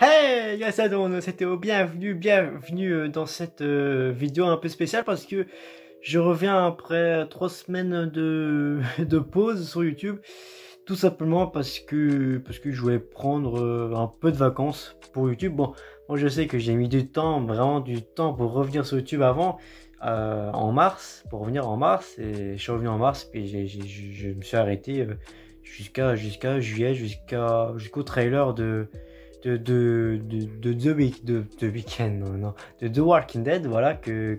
Hey, Yassadon, c'était au bienvenue dans cette vidéo un peu spéciale parce que je reviens après 3 semaines de pause sur YouTube, tout simplement parce que je voulais prendre un peu de vacances pour YouTube. Bon, moi je sais que j'ai mis du temps, vraiment du temps pour revenir sur YouTube avant, en mars, pour revenir en mars, et je suis revenu en mars, puis je me suis arrêté jusqu'à juillet, jusqu'au trailer de The Weeknd, non, de The Walking Dead, voilà, que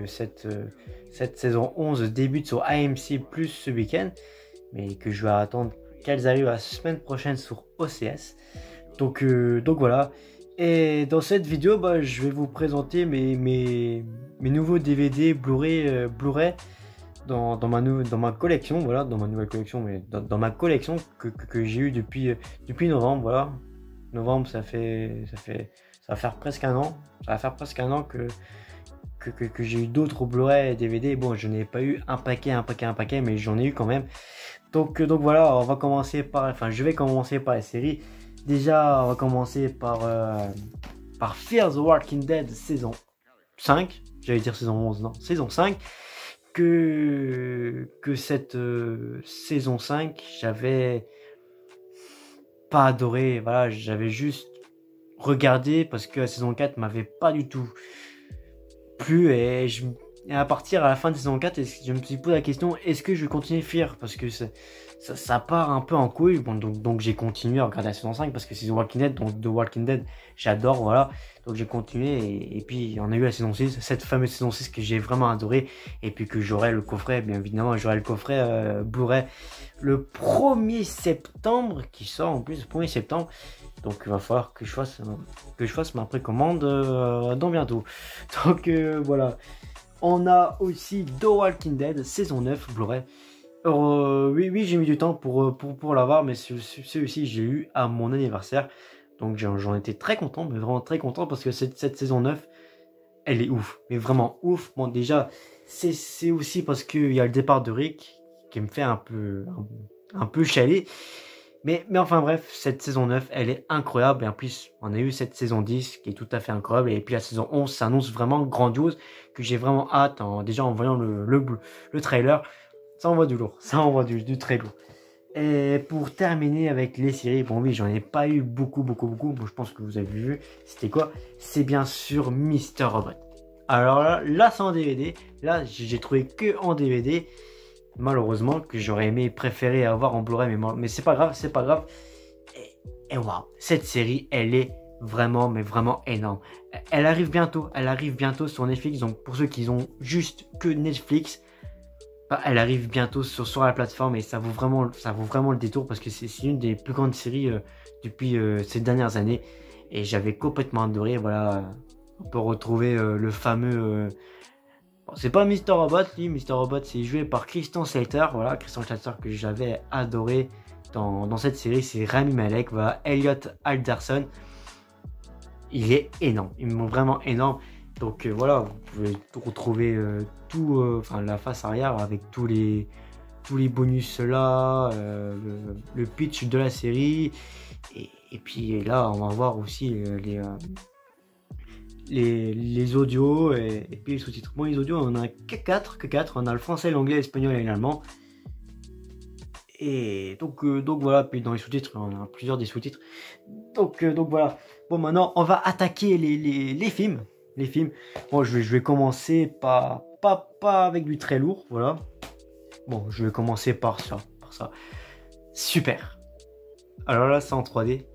cette saison 11 débute sur AMC plus ce week-end, mais que je vais attendre qu'elles arrivent la semaine prochaine sur OCS. Donc voilà. Et dans cette vidéo, je vais vous présenter mes nouveaux DVD Blu-ray dans ma collection, voilà, dans ma nouvelle collection, mais dans ma collection que j'ai eu depuis novembre, voilà. Novembre, ça va faire presque un an. Ça va faire presque un an que j'ai eu d'autres Blu-ray et DVD. Bon, je n'ai pas eu un paquet, mais j'en ai eu quand même. Donc voilà, je vais commencer par les séries. Déjà, on va commencer par Fear the Walking Dead saison 5. J'allais dire saison 11, non, saison 5. Que cette saison 5, j'avais pas adoré, voilà, j'avais juste regardé parce que la saison 4 m'avait pas du tout plu, et à la fin de saison 4, je me suis posé la question, est-ce que je vais continuer Fear, parce que ça part un peu en couille. Bon, donc j'ai continué à regarder la saison 5 parce que c'est The Walking Dead, donc The Walking Dead j'adore, voilà, donc j'ai continué, et puis on a eu la saison 6, cette fameuse saison 6 que j'ai vraiment adoré, et puis que j'aurai le coffret, bien évidemment, j'aurai le coffret Blu-ray le 1er septembre, qui sort en plus le 1er septembre. Donc il va falloir que je fasse ma précommande dans bientôt. Donc voilà. On a aussi The Walking Dead saison 9 Blu-ray. Oui, j'ai mis du temps pour l'avoir, mais celui-ci j'ai eu à mon anniversaire. Donc j'en étais très content, mais vraiment très content, parce que cette saison 9, elle est ouf, mais vraiment ouf. Bon, déjà, c'est aussi parce qu'il y a le départ de Rick qui me fait un peu chialer. Mais enfin bref, cette saison 9, elle est incroyable. Et en plus, on a eu cette saison 10 qui est tout à fait incroyable. Et puis la saison 11 s'annonce vraiment grandiose, que j'ai vraiment hâte, déjà en voyant le trailer. Ça envoie du lourd, ça envoie du très lourd. Et pour terminer avec les séries, bon oui, j'en ai pas eu beaucoup. Bon, je pense que vous avez vu, c'était quoi? C'est bien sûr Mister Robot. Alors là c'est en DVD. Là, j'ai trouvé que en DVD. Malheureusement, que j'aurais aimé préférer avoir en Blu-ray, mais c'est pas grave, c'est pas grave. Et waouh, cette série, elle est vraiment, mais vraiment énorme. Elle arrive bientôt sur Netflix. Donc pour ceux qui ont juste que Netflix, elle arrive bientôt sur la plateforme, et ça vaut vraiment le détour, parce que c'est une des plus grandes séries depuis ces dernières années, et j'avais complètement adoré. Voilà, on peut retrouver le fameux c'est pas Mr. Robot, lui. Mr. Robot, c'est joué par Christian Slater. Voilà, Christian Slater que j'avais adoré dans cette série. C'est Rami Malek. Voilà, Elliot Alderson. Il est énorme. Il est vraiment énorme. Donc voilà, vous pouvez retrouver la face arrière avec tous les bonus là, le pitch de la série. Et puis là, on va voir aussi les audios, et puis les sous-titres. Bon, les audios, on en a que 4. On a le français, l'anglais, l'espagnol et l'allemand. Et donc voilà, puis dans les sous-titres, on a plusieurs des sous-titres. Donc voilà. Bon, maintenant, on va attaquer les films. Les films. Bon, je vais commencer pas avec du très lourd, voilà. Bon, je vais commencer par ça. Super. Alors là, c'est en 3D.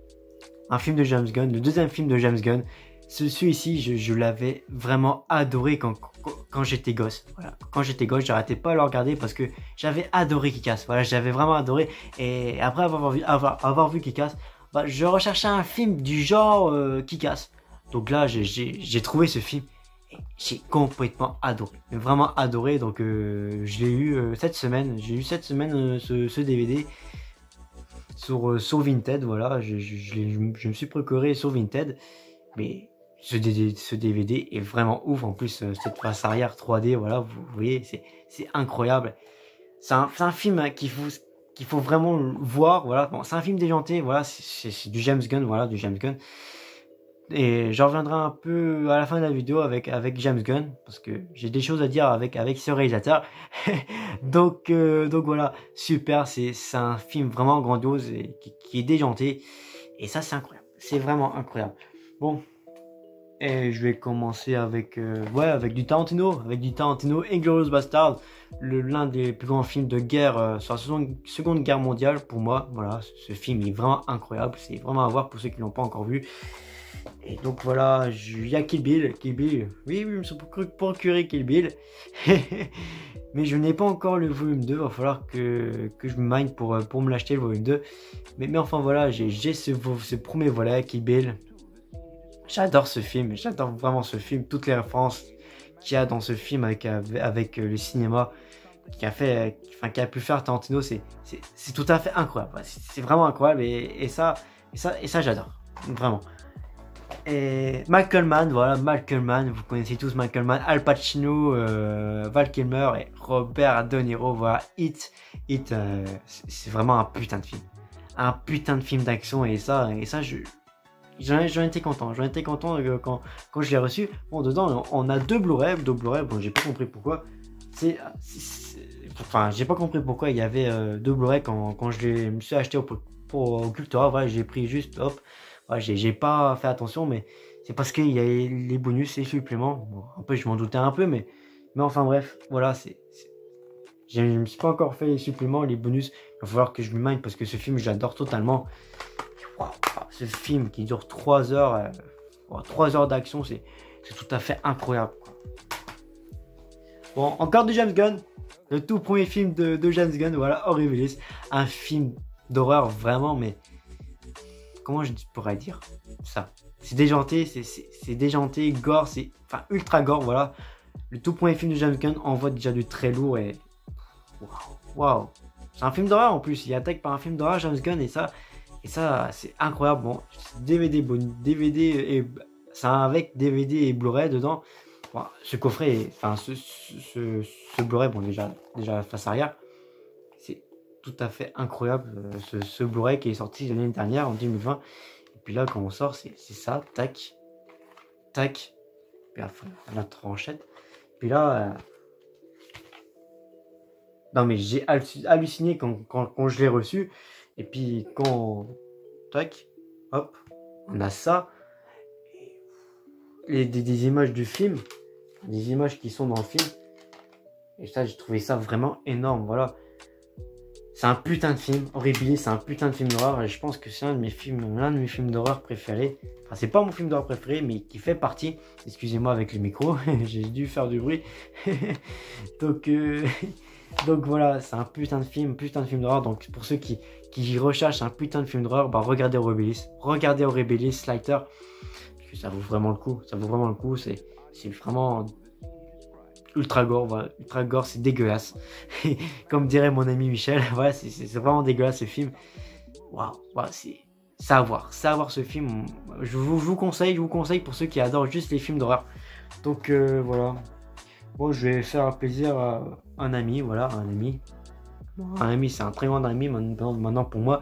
Un film de James Gunn, le deuxième film de James Gunn. Celui-ci, je l'avais vraiment adoré quand j'étais gosse. Voilà. Quand j'étais gosse, j'arrêtais pas de le regarder parce que j'avais adoré Kick-Ass. Voilà, j'avais vraiment adoré. Et après avoir vu Kick-Ass, je recherchais un film du genre Kick-Ass. Donc là, j'ai trouvé ce film et j'ai complètement adoré. Vraiment adoré. Donc je l'ai eu cette semaine. J'ai eu cette semaine ce DVD sur Vinted. Voilà, je me suis procuré sur Vinted. Mais ce DVD est vraiment ouf. En plus, cette face arrière 3D, voilà, vous voyez, c'est incroyable. C'est un film qu'il faut vraiment voir. Voilà, bon, c'est un film déjanté. Voilà, c'est du James Gunn. Voilà, du James Gunn. Et j'en reviendrai un peu à la fin de la vidéo avec James Gunn, parce que j'ai des choses à dire avec ce réalisateur. Donc voilà, super, c'est un film vraiment grandiose et qui est déjanté. Et ça, c'est incroyable. C'est vraiment incroyable. Bon, et je vais commencer avec du Tarantino, Inglourious Basterds, l'un des plus grands films de guerre sur la seconde guerre mondiale pour moi. Voilà, ce film est vraiment incroyable, c'est vraiment à voir pour ceux qui l'ont pas encore vu. Et donc voilà, il y a Kill Bill. Oui, je me suis procuré Kill Bill. Mais je n'ai pas encore le volume 2, il va falloir que je me mine pour me l'acheter le volume 2. Mais enfin voilà, j'ai ce premier volet, Kill Bill. J'adore ce film, j'adore vraiment ce film, toutes les références qu'il y a dans ce film avec le cinéma qui a pu faire Tarantino, c'est tout à fait incroyable. C'est vraiment incroyable et ça j'adore, vraiment. Et Malcolm Mann, voilà, Malcolm Mann, vous connaissez tous Malcolm Mann, Al Pacino, Val Kilmer et Robert De Niro, voilà, c'est vraiment un putain de film. Un putain de film d'action et ça j'en étais content, quand je l'ai reçu. Bon, dedans, on a deux Blu-ray, bon, j'ai pas compris pourquoi. Enfin, j'ai pas compris pourquoi il y avait deux Blu-ray quand je me suis acheté au Cultura, voilà, j'ai pris juste, hop. Ouais, j'ai pas fait attention, mais c'est parce qu'il y a les bonus et les suppléments. Bon, un peu, je m'en doutais un peu, mais enfin bref, voilà, je ne me suis pas encore fait les suppléments, les bonus. Il va falloir que je me mine parce que ce film, j'adore totalement. Wow, ce film qui dure 3 heures, 3 heures d'action, c'est tout à fait incroyable, quoi. Bon, encore de James Gunn, le tout premier film de James Gunn, voilà, Horribilis, un film d'horreur vraiment, mais comment je pourrais dire ça? C'est déjanté, c'est déjanté, gore, enfin ultra gore, voilà. Le tout premier film de James Gunn envoie déjà du très lourd et waouh. C'est un film d'horreur en plus, il attaque par un film d'horreur James Gunn et ça c'est incroyable. Bon, DVD et c'est avec DVD et Blu-ray dedans. Bon, ce coffret, enfin ce Blu-ray, bon déjà face arrière, c'est tout à fait incroyable, ce Blu-ray qui est sorti l'année dernière en 2020. Et puis là quand on sort c'est ça, tac, puis la tranchette. Puis là non mais j'ai halluciné quand je l'ai reçu. Et puis quand tac, hop, on a ça, des images du film, des images qui sont dans le film. Et ça, j'ai trouvé ça vraiment énorme, voilà. C'est un putain de film, Horribilis, c'est un putain de film d'horreur. Et je pense que c'est l'un de mes films d'horreur préférés. Enfin, c'est pas mon film d'horreur préféré, mais qui fait partie. Excusez-moi avec le micro, j'ai dû faire du bruit. Donc voilà, c'est un putain de film d'horreur. Donc pour ceux qui recherchent un putain de film d'horreur, bah regardez Horribilis, Slider, parce que ça vaut vraiment le coup. C'est vraiment ultra gore, voilà. Ultra gore, c'est dégueulasse. Comme dirait mon ami Michel, voilà, c'est vraiment dégueulasse ce film. Waouh, c'est à voir ce film. Je vous conseille pour ceux qui adorent juste les films d'horreur. Donc voilà. Bon, je vais faire plaisir à un ami, voilà, un ami. Un ami, c'est un très grand ami maintenant pour moi.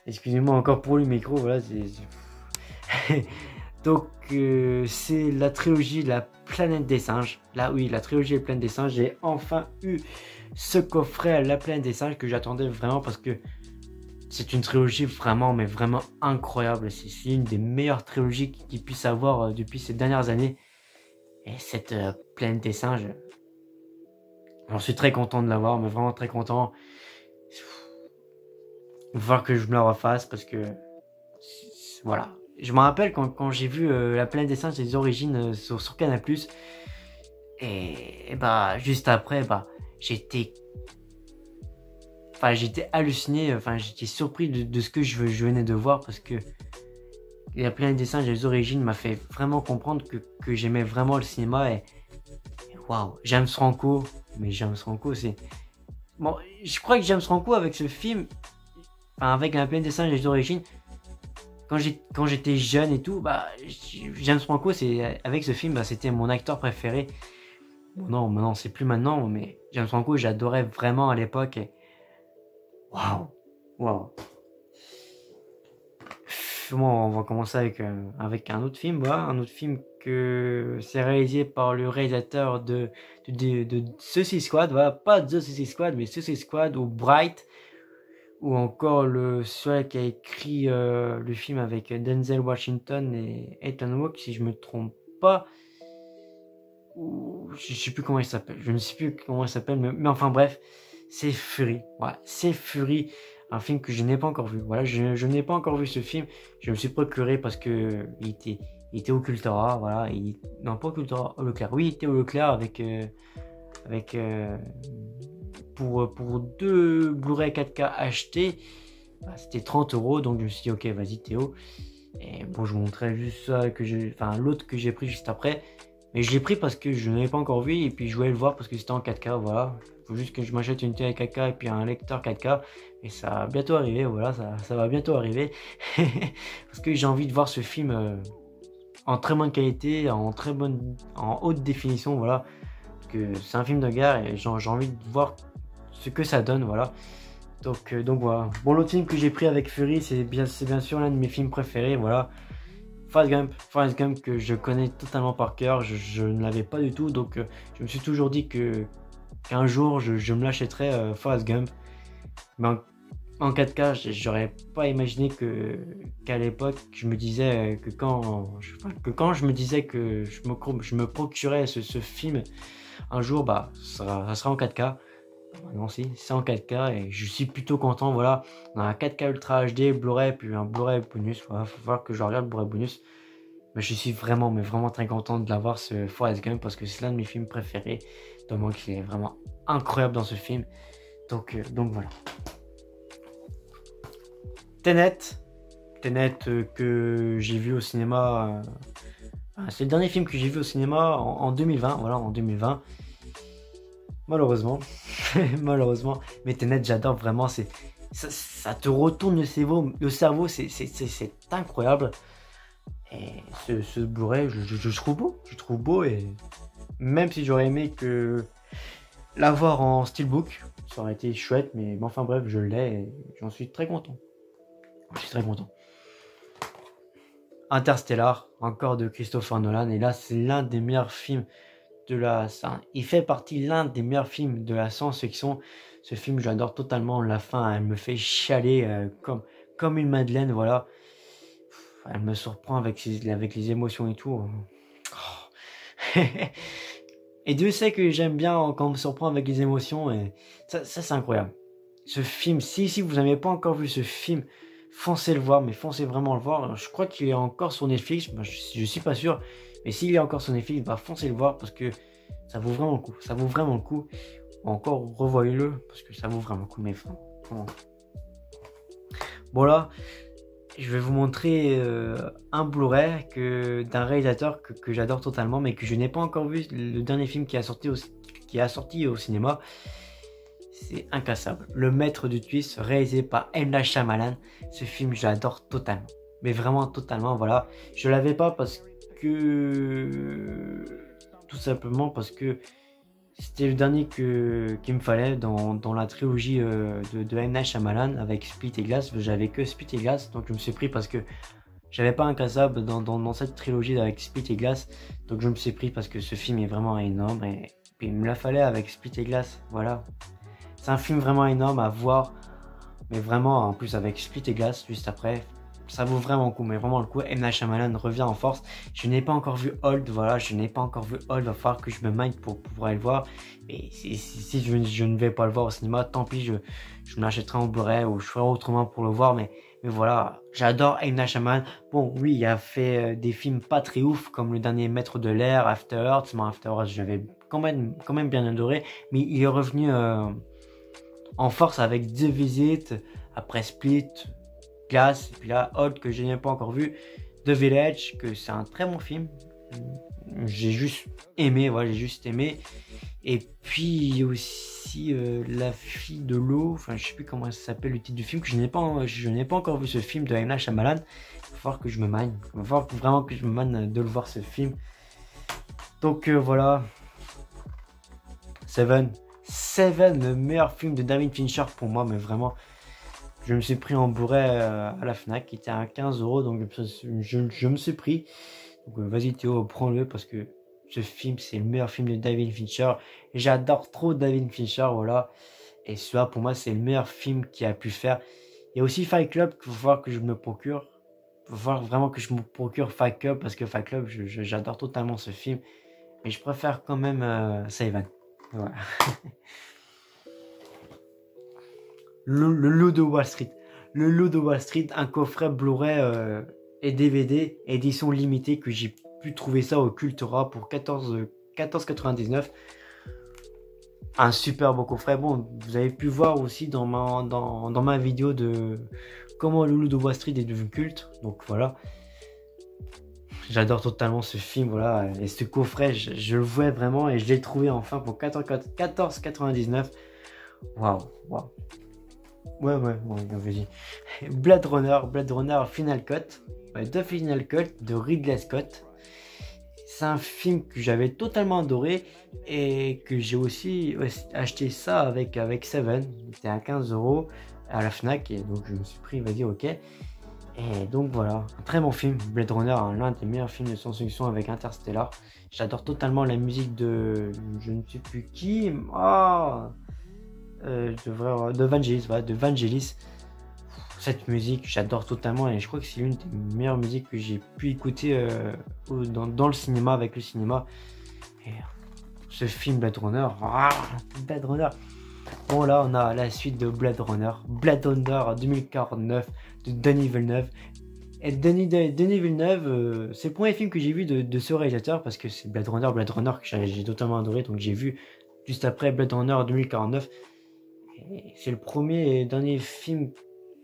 Excusez-moi encore pour le micro, voilà. Donc, c'est la trilogie de la planète des singes. Là, oui, la trilogie de la planète des singes. J'ai enfin eu ce coffret, la planète des singes, que j'attendais vraiment parce que c'est une trilogie vraiment, mais vraiment incroyable. C'est une des meilleures trilogies qu'il puisse avoir depuis ces dernières années. Et cette planète des singes, j'en suis très content de l'avoir, mais vraiment très content. Il va falloir que je me la refasse parce que voilà. Je me rappelle quand j'ai vu la planète des singes des origines sur Canal+, et bah juste après j'étais halluciné, j'étais surpris de ce que je venais de voir parce que la planète des singes des origines m'a fait vraiment comprendre que j'aimais vraiment le cinéma et waouh, James Franco, c'est bon, je crois que James Franco avec ce film, avec la planète des singes des origines, quand j'étais jeune et tout, James Franco, avec ce film, c'était mon acteur préféré. Bon, non, maintenant c'est plus maintenant, mais James Franco, j'adorais vraiment à l'époque. Et waouh. on va commencer avec un autre film, voilà, un autre film que c'est réalisé par le réalisateur de Suicide Squad, voilà, pas The Suicide Squad, mais Suicide Squad ou Bright, ou encore celui qui a écrit le film avec Denzel Washington et Ethan Hawke, si je me trompe pas, ou je sais plus comment il s'appelle, je ne sais plus comment il s'appelle, mais enfin bref, c'est Fury, voilà, c'est Fury. Un film que je n'ai pas encore vu. Voilà, je n'ai pas encore vu ce film. Je me suis procuré parce que il était au Cultura. Voilà, non, pas au Cultura, au Leclerc. Oui, il était au Leclerc avec pour deux Blu-ray 4K achetés. Bah, c'était 30 €. Donc je me suis dit, ok, vas-y Théo. Et bon, je vous montrais juste ça l'autre que j'ai pris juste après. Mais je l'ai pris parce que je ne l'avais pas encore vu et puis je voulais le voir parce que c'était en 4K. Voilà. Il faut juste que je m'achète une télé 4K et puis un lecteur 4K. Et ça va bientôt arriver. Voilà, ça va bientôt arriver. Parce que j'ai envie de voir ce film en très bonne qualité, en haute définition. Voilà. Parce que c'est un film de guerre et j'ai envie de voir ce que ça donne. Voilà. Donc voilà. Bon, l'autre film que j'ai pris avec Fury, c'est bien sûr l'un de mes films préférés. Voilà. Forrest Gump que je connais totalement par cœur, je ne l'avais pas du tout, donc je me suis toujours dit qu'un jour je me l'achèterais Forrest Gump. Mais en 4K, j'aurais pas imaginé qu'à l'époque, je me disais que quand je me disais que je me procurais ce film un jour, bah ça sera en 4K. Non, si, c'est en 4K et je suis plutôt content. Voilà, on a un 4K Ultra HD, Blu-ray, puis un Blu-ray bonus. Voilà, faut voir que je regarde le Blu-ray bonus. Mais je suis vraiment, mais vraiment très content de l'avoir, ce Forrest Gump, parce que c'est l'un de mes films préférés. Donc, moi, qui est vraiment incroyable dans ce film. Donc voilà. Tenet que j'ai vu au cinéma. C'est le dernier film que j'ai vu au cinéma en 2020. Voilà, en 2020. Malheureusement. Malheureusement. Mais Tenet, j'adore vraiment. Ça te retourne le cerveau. C'est incroyable. Et ce Blu-ray, je trouve beau. Je trouve beau. Et même si j'aurais aimé l'avoir en steelbook, ça aurait été chouette. Mais enfin bref, je l'ai. Et j'en suis très content. Je suis très content. Interstellar, encore de Christopher Nolan. Et là, c'est l'un des meilleurs films il fait partie l'un des meilleurs films de la science-fiction. Ce film, j'adore totalement. La fin, elle me fait chialer comme une madeleine, voilà. Elle me surprend avec les émotions et tout. Oh. Et Dieu sait que j'aime bien quand on me surprend avec les émotions. Et ça c'est incroyable. Ce film, si vous n'avez pas encore vu ce film, foncez le voir, mais foncez vraiment le voir. Je crois qu'il est encore sur Netflix. Je suis pas sûr. Mais s'il est encore sur Netflix, bah foncez le voir parce que ça vaut vraiment le coup. Ça vaut vraiment le coup. Encore revoyez-le parce que ça vaut vraiment le coup. Mais vraiment. Bon là, je vais vous montrer un Blu-ray d'un réalisateur que j'adore totalement, mais que je n'ai pas encore vu. Le dernier film qui a sorti au cinéma, c'est Incassable. Le maître du twist, réalisé par M. Night Shyamalan. Ce film, j'adore totalement. Mais vraiment totalement, voilà. Je l'avais pas parce que tout simplement parce que c'était le dernier qu'il me fallait dans la trilogie de M. Night Shyamalan avec Split et Glass. J'avais que Split et Glass, donc je me suis pris parce que j'avais pas Incassable dans cette trilogie avec Split et Glass. Donc je me suis pris parce que ce film est vraiment énorme et puis il me la fallait avec Split et Glass. Voilà. C'est un film vraiment énorme à voir, mais vraiment en plus avec Split et Glass juste après. Ça vaut vraiment le coup, mais vraiment le coup. M. Night Shyamalan revient en force. Je n'ai pas encore vu Old, voilà, je n'ai pas encore vu Old. Va falloir que je me mind pour pouvoir le voir. Et si je ne vais pas le voir au cinéma, tant pis, je me l'achèterai en Blu-ray ou je ferai autrement pour le voir. Mais voilà, j'adore M. Night Shyamalan. Bon, oui, il a fait des films pas très ouf, comme le dernier Maître de l'air, After Earth. Moi, After Earth, j'avais quand même bien adoré. Mais il est revenu en force avec The Visit, après Split, Glass, et puis là, Old que je n'ai pas encore vu, The Village, que c'est un très bon film. J'ai juste aimé, voilà, j'ai juste aimé. Et puis aussi La fille de l'eau, enfin je sais plus comment ça s'appelle le titre du film, que je n'ai pas encore vu ce film de M. Night Shyamalan. Il va falloir que je me manie, il va falloir vraiment que je me manie de le voir ce film. Donc voilà, Seven, le meilleur film de David Fincher pour moi, mais vraiment. je me suis pris en Blu-ray à la Fnac, qui était à 15 €, donc je me suis pris. Donc vas-y Théo, prends-le parce que ce film, c'est le meilleur film de David Fincher. Et j'adore trop David Fincher, voilà. Et celui-là, pour moi, c'est le meilleur film qu'il a pu faire. Il y a aussi Fight Club qu'il faut voir que je me procure. Il faut voir vraiment que je me procure Fight Club parce que Fight Club, j'adore totalement ce film. Mais je préfère quand même Seven. Voilà. Le Loup de Wall Street. Le Loup de Wall Street, un coffret Blu-ray et DVD, édition limitée, que j'ai pu trouver ça au Cultura pour 14,99 €. Un super beau coffret. Bon, vous avez pu voir aussi dans ma vidéo de comment le Loup de Wall Street est devenu culte. Donc voilà. J'adore totalement ce film, voilà. Et ce coffret, je le vois vraiment et je l'ai trouvé enfin pour 14,99 €. Waouh, waouh. Ouais, vas-y. Blade Runner Final Cut. The Final Cut de Ridley Scott. C'est un film que j'avais totalement adoré et que j'ai aussi acheté ça avec Seven. C'était à 15 € à la Fnac et donc je me suis pris, vas-y, ok. Et donc voilà, un très bon film. Blade Runner, l'un des meilleurs films de science-fiction avec Interstellar. J'adore totalement la musique de je ne sais plus qui. De Vangelis, voilà, de Vangelis. Cette musique, j'adore totalement et je crois que c'est l'une des meilleures musiques que j'ai pu écouter dans le cinéma, avec le cinéma. Et ce film Blade Runner, Blade Runner. Bon, là on a la suite de Blade Runner 2049 de Denis Villeneuve. Et Denis Villeneuve, c'est le premier film que j'ai vu de ce réalisateur parce que c'est Blade Runner que j'ai totalement adoré, donc j'ai vu juste après Blade Runner 2049. C'est le premier et dernier film,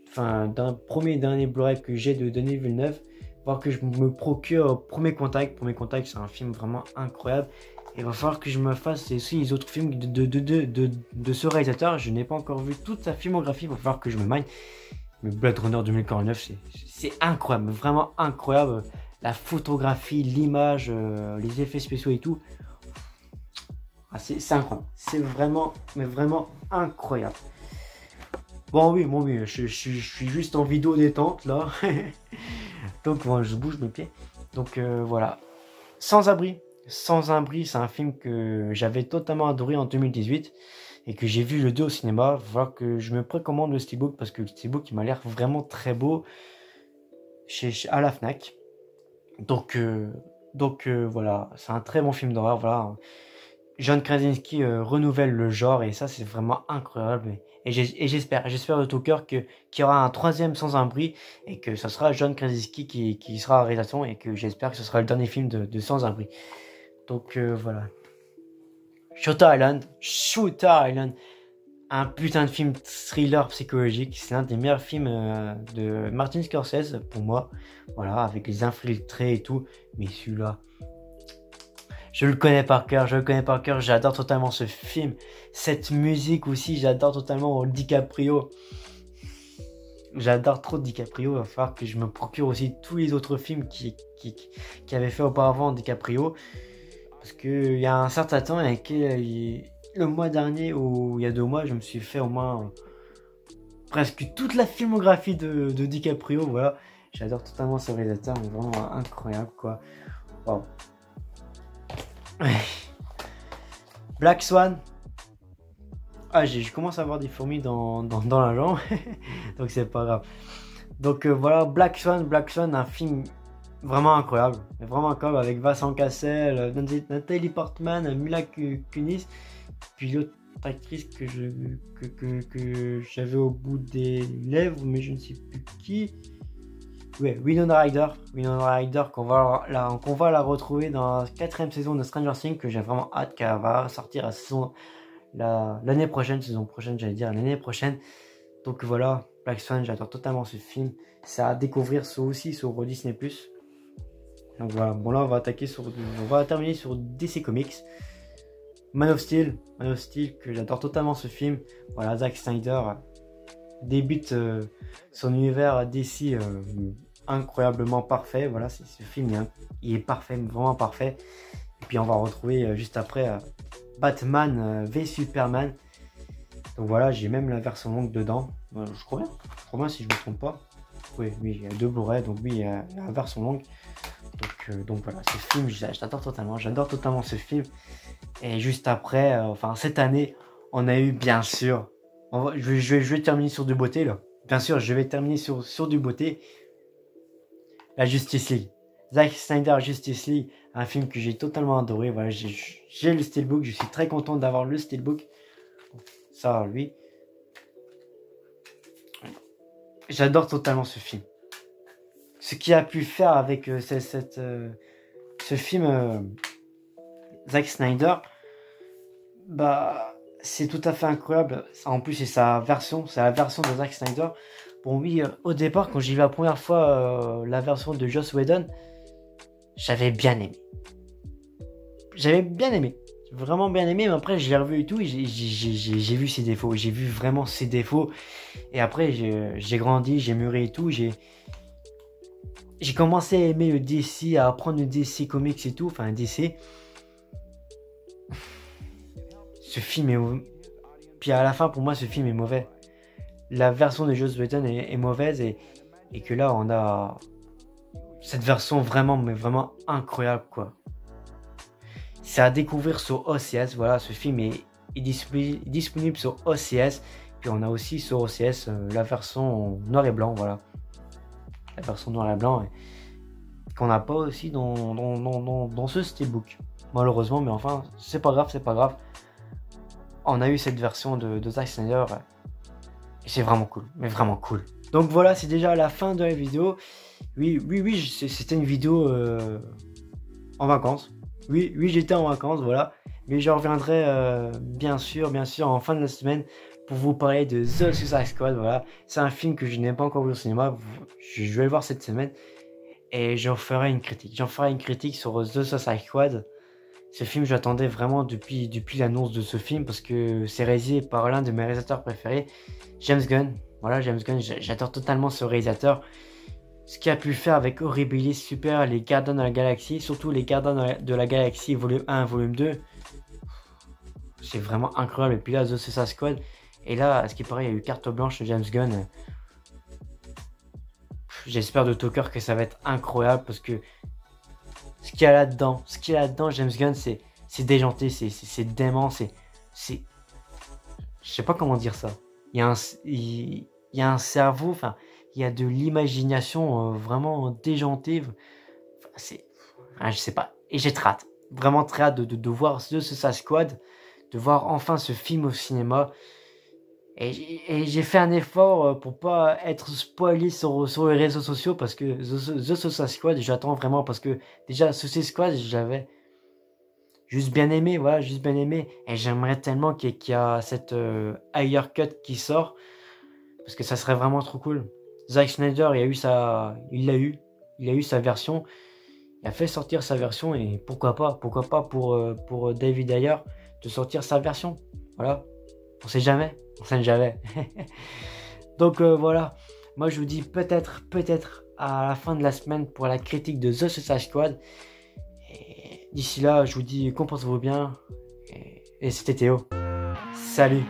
enfin d'un premier et dernier Blu-ray que j'ai de Denis Villeneuve, voir que je me procure Premier Contact. Premier Contact, c'est un film vraiment incroyable. Et il va falloir que je me fasse aussi les autres films de ce réalisateur. Je n'ai pas encore vu toute sa filmographie, il va falloir que je me mine. Mais Blade Runner 2049, c'est incroyable, vraiment incroyable. La photographie, l'image, les effets spéciaux et tout. C'est incroyable, c'est vraiment, mais vraiment incroyable. Bon oui, je suis juste en vidéo détente là. Donc bon, je bouge mes pieds. Donc voilà. Sans abri, c'est un film que j'avais totalement adoré en 2018 et que j'ai vu le 2 au cinéma. Voir que je me précommande le steelbook parce que le steelbook il m'a l'air vraiment très beau à la Fnac. Donc voilà, c'est un très bon film d'horreur. Voilà. John Krasinski renouvelle le genre et ça c'est vraiment incroyable et j'espère de tout cœur qu'il y aura un troisième Sans un bruit et que ce sera John Krasinski qui sera en réalisation et que j'espère que ce sera le dernier film de Sans un bruit. Donc voilà. Shutter Island, un putain de film thriller psychologique, c'est l'un des meilleurs films de Martin Scorsese pour moi, voilà, avec les infiltrés et tout, mais celui-là, je le connais par cœur, j'adore totalement ce film. Cette musique aussi, j'adore totalement DiCaprio. J'adore trop DiCaprio, il va falloir que je me procure aussi tous les autres films qui avaient fait auparavant DiCaprio. Parce qu'il y a un certain temps, le mois dernier ou il y a 2 mois, je me suis fait au moins presque toute la filmographie de DiCaprio, voilà. J'adore totalement ce réalisateur, mais vraiment incroyable quoi. Wow. Black Swan. Je commence à avoir des fourmis dans la jambe. Donc c'est pas grave. Donc voilà, Black Swan, un film vraiment incroyable avec Vincent Cassel, Nathalie Portman, Mila Kunis, puis l'autre actrice que j'avais au bout des lèvres, mais je ne sais plus qui. Ouais, Winona Ryder qu'on va la retrouver dans la 4e saison de Stranger Things, que j'ai vraiment hâte qu'elle va sortir l'année prochaine, l'année prochaine. Donc voilà, Black Swan, j'adore totalement ce film. C'est à découvrir aussi sur Disney+. Donc voilà, bon là on va terminer sur DC Comics. Man of Steel, que j'adore totalement ce film. Voilà, Zack Snyder débute son univers DC incroyablement parfait. Voilà, ce film il est parfait, vraiment parfait. Et puis on va retrouver juste après Batman v Superman. Donc voilà, j'ai même la version longue dedans. Je crois bien si je me trompe pas. Oui, il y a 2 Blu-ray, donc oui, il y a la version longue. Donc voilà, ce film, j'adore totalement ce film. Et juste après, enfin cette année, on a eu bien sûr, je vais terminer sur du beauté là. Bien sûr, je vais terminer sur du beauté. La Justice League. Zack Snyder Justice League, un film que j'ai totalement adoré. Voilà, j'ai le steelbook, je suis très content d'avoir le steelbook. Ça, lui. J'adore totalement ce film. Ce qu'il a pu faire avec ce film, Zack Snyder, bah, c'est tout à fait incroyable. En plus, c'est la version de Zack Snyder. Bon, oui, au départ, quand j'ai vu la première fois la version de Joss Whedon, j'avais bien aimé. J'avais bien aimé. Vraiment bien aimé, mais après, je l'ai revu et tout, et j'ai vu ses défauts. J'ai vu vraiment ses défauts. Et après, j'ai grandi, j'ai mûri et tout. J'ai commencé à aimer le DC, à apprendre le DC Comics et tout. Enfin, DC. Ce film est... Puis à la fin, pour moi, ce film est mauvais. La version de Joss Whedon est mauvaise et que là, on a cette version vraiment, mais vraiment incroyable, quoi. C'est à découvrir sur OCS. Voilà, ce film est disponible sur OCS. Puis on a aussi sur OCS la version noir et blanc, voilà. La version noir et blanc qu'on n'a pas aussi dans ce steelbook. Malheureusement, mais enfin, c'est pas grave. On a eu cette version de Zack Snyder. Et c'est vraiment cool, mais vraiment cool. Donc voilà, c'est déjà la fin de la vidéo. Oui, c'était une vidéo en vacances. Oui, j'étais en vacances, voilà. Mais je reviendrai bien sûr, en fin de la semaine pour vous parler de The Suicide Squad, voilà. C'est un film que je n'ai pas encore vu au cinéma. Je vais le voir cette semaine. Et j'en ferai une critique. Sur The Suicide Squad. Ce film, j'attendais vraiment depuis l'annonce de ce film parce que c'est réalisé par l'un de mes réalisateurs préférés, James Gunn. Voilà, James Gunn, j'adore totalement ce réalisateur. Ce qu'il a pu faire avec Horribilis, Super, les Gardiens de la Galaxie, surtout les Gardiens de la Galaxie volume 1 volume 2. C'est vraiment incroyable. Et puis là, The Suicide Squad. Et là, à ce qui paraît, il y a eu carte blanche de James Gunn. J'espère de tout cœur que ça va être incroyable parce que ce qu'il y a là-dedans, James Gunn, c'est déjanté, c'est dément, je sais pas comment dire ça. Il y a un cerveau, enfin, il y a de l'imagination vraiment déjantée. Je sais pas. Et j'ai très hâte, vraiment très hâte de voir The Suicide Squad, de voir enfin ce film au cinéma. Et j'ai fait un effort pour pas être spoilé sur les réseaux sociaux parce que The Suicide Squad, j'attends vraiment parce que déjà Suicide Squad, j'avais juste bien aimé, voilà, et j'aimerais tellement qu'il y a cette higher cut qui sort parce que ça serait vraiment trop cool. Zack Snyder, il a eu sa version, il a fait sortir sa version et pourquoi pas pour David Ayer de sortir sa version, voilà. On sait jamais. Donc voilà, moi je vous dis peut-être à la fin de la semaine pour la critique de The Suicide Squad. Et d'ici là, je vous dis comportez-vous bien. Et c'était Théo. Salut.